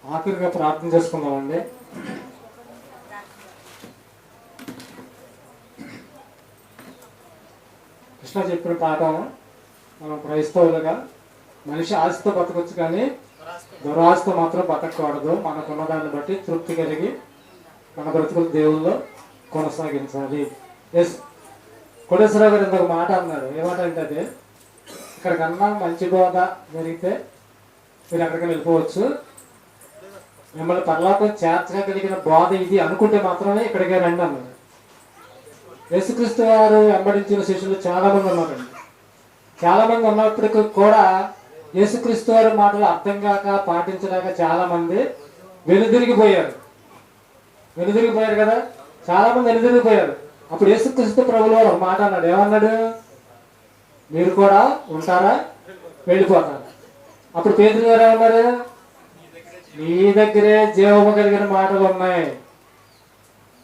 ఆఖరిగా ప్రార్థన చేసుకుందామండి. కృష్ణ చెప్పిన పాఠం, మనం క్రైస్తవులుగా మనిషి ఆశతో బతకొచ్చు కానీ దురాశతో మాత్రం బతకూడదు. మనకున్న దాన్ని బట్టి తృప్తి కలిగి మన బ్రతుకులు దేవుల్లో కొనసాగించాలి. ఎస్, కోటేశ్వరరావు గారు ఇంకొక మాట అన్నారు. ఏమాట అంటే అది, ఇక్కడికన్నా మంచి బోధ జరిగితే మీరు ఎక్కడికైనా వెళ్ళిపోవచ్చు, మిమ్మల్ని పరలోకం చేర్చగలిగిన బోధ ఇది అనుకుంటే మాత్రమే ఇక్కడికే రండి అన్నారు. యేసుక్రీస్తు వారు వెంబడించిన శిష్యులు చాలా మంది ఉన్నారండి. చాలా మంది ఉన్నప్పటికీ కూడా యేసుక్రీస్తు వారి మాటలు అర్థం కాక పాటించలేక చాలా మంది వెనుదిరిగిపోయారు కదా, చాలా మంది వెనుదిరిగిపోయారు. అప్పుడు యేసుక్రీస్తు ప్రభువు వారు ఒక మాట అన్నాడు. ఏమన్నాడు? మీరు కూడా ఉంటారా, వెళ్ళిపోతారా? అప్పుడు పేతురు గారు ఏమన్నారు? నీ దగ్గరే జీవము కలిగిన మాటలు ఉన్నాయి.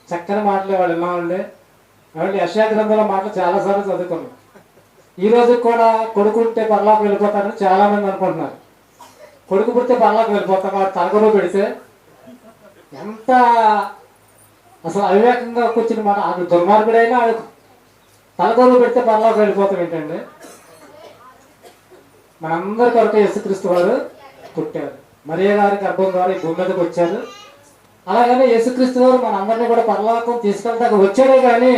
చక్కని మాటలు వాళ్ళు విన్నామండి. కాబట్టి యెషయా గ్రంథంలో మాటలు చాలాసార్లు చదువుకున్నాం. ఈ రోజు కూడా కొడుకుంటే పరలోకి వెళ్ళిపోతారని చాలా మంది అనుకుంటున్నారు. కొడుకు పుడితే పరలోకి వెళ్ళిపోతాం, వాడు తలకొరువు పెడితే ఎంత అసలు అవివేకంగా కూర్చుని మాట. అది దుర్మార్గుడైనా అది తలకొరువు పెడితే పరలోకి వెళ్ళిపోతాం ఏంటండి? మనందరి కొరకు యేసుక్రీస్తు వారు పుట్టారు. మరియ గారి గర్భం ద్వారా ఈ భూమి మీదకి వచ్చారు. అలాగనే యేసుక్రీస్తు వారు మన అందరినీ కూడా పరలోకం తీసుకెళ్తాక వచ్చాడే కానీ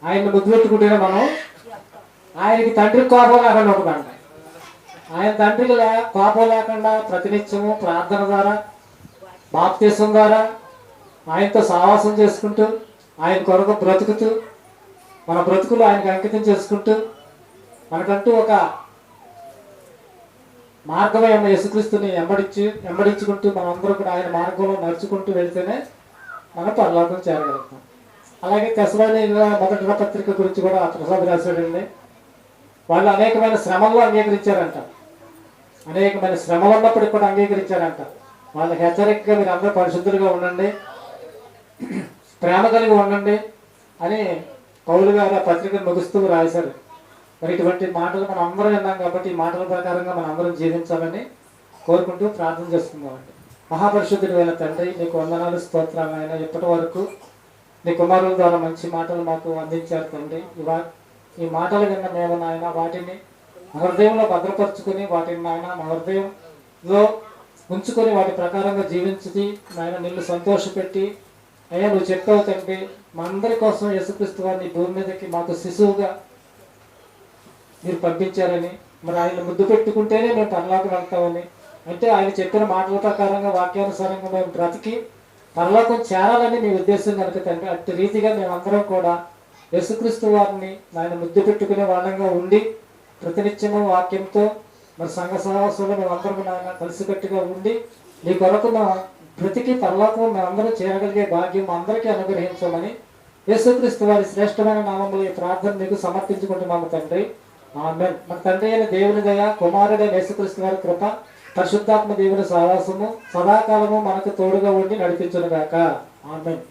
ఆయన్ని ముద్దు పెట్టుకుంటేనే మనం ఆయనకి తండ్రికి కోపం లేకుండా ఉంటుందంట. ఆయన తండ్రికి కోపం లేకుండా ప్రతినిత్యము ప్రార్థన ద్వారా, బాప్తిసం ద్వారా ఆయనతో సహవాసం చేసుకుంటూ, ఆయన కొరకు బ్రతుకుతూ, మన బ్రతుకులు ఆయనకు అంకితం చేసుకుంటూ, మనకంటూ ఒక మార్గమైన యేసుక్రీస్తుని వెంబడించుకుంటూ మనందరూ కూడా ఆయన మార్గంలో నడుచుకుంటూ వెళ్తేనే మనం పరలోకం చేరగలుగుతాం. అలాగే తెస్సలోనికీయుల మొదటి పత్రిక గురించి కూడా ప్రసాద్ రాశాడండి. వాళ్ళు అనేకమైన శ్రమల్లో అంగీకరించారంట. అనేకమైన శ్రమలు ఉన్నప్పటికీ కూడా అంగీకరించారంట. వాళ్ళకి హెచ్చరికగా మీరు అందరూ పరిశుద్ధులుగా ఉండండి, ప్రేమ కలిగి ఉండండి అని పౌలు గారు ఆ పత్రికను ముగిస్తూ రాశారు. మరి ఇటువంటి మాటలు మనం అందరం విన్నాం కాబట్టి ఈ మాటల ప్రకారంగా మనం అందరం జీవించాలని కోరుకుంటూ ప్రార్థన చేసుకుందామండి. మహాపరిశుద్ధుడు అయిన తండ్రి, నీకు వందనాలు, స్తోత్రాలు. ఆయన ఇప్పటి వరకు నీ కుమారుల ద్వారా మంచి మాటలు మాకు అందించారు తండ్రి. ఈ మాటలు విన్న మేము నాయన వాటిని హృదయంలో భద్రపరుచుకొని, వాటిని నాయన మా హృదయంలో ఉంచుకొని వాటి ప్రకారంగా జీవించి నాయన నిన్ను సంతోషపెట్టి, అయ్యా నువ్వు చెప్పావు తండ్రి మా అందరి కోసం యేసుక్రీస్తు వారిని భూమి మీదకి మాకు శిశువుగా మీరు పంపించారని, మరి ఆయన ముద్దు పెట్టుకుంటేనే మేము పరలోకం వెళ్తామని, అంటే ఆయన చెప్పిన మాటల ప్రకారంగా వాక్యానుసారంగా మేము బ్రతికి పరలోకం చేరాలని మీ ఉద్దేశం కనుక తండ్రి, అట్టి రీతిగా మేమందరం కూడా యేసుక్రీస్తు వారిని ఆయన ముద్దు పెట్టుకునే వాళ్ళంగా ఉండి ప్రతినిత్యము వాక్యంతో మరి సంఘ సహవాసంలో మేమందరం నాయన కలిసికట్టుగా ఉండి నీ కొరకు మా బ్రతికి పరలోకం మేమందరం చేరగలిగే భాగ్యం అందరికీ అనుగ్రహించమని యేసుక్రీస్తు వారి శ్రేష్టమైన నామంలో ఈ ప్రార్థన మీకు సమర్పించుకుంటున్నాము తండ్రి. ఆమేన్. మన తండ్రి అయిన దేవుని దయ, కుమారుడైన యేసుక్రీస్తు వారి కృప, పరిశుద్ధాత్మ దేవుని సహవాసము సదాకాలము మనకు తోడుగా ఉండి నడిపించును గాక. ఆమేన్.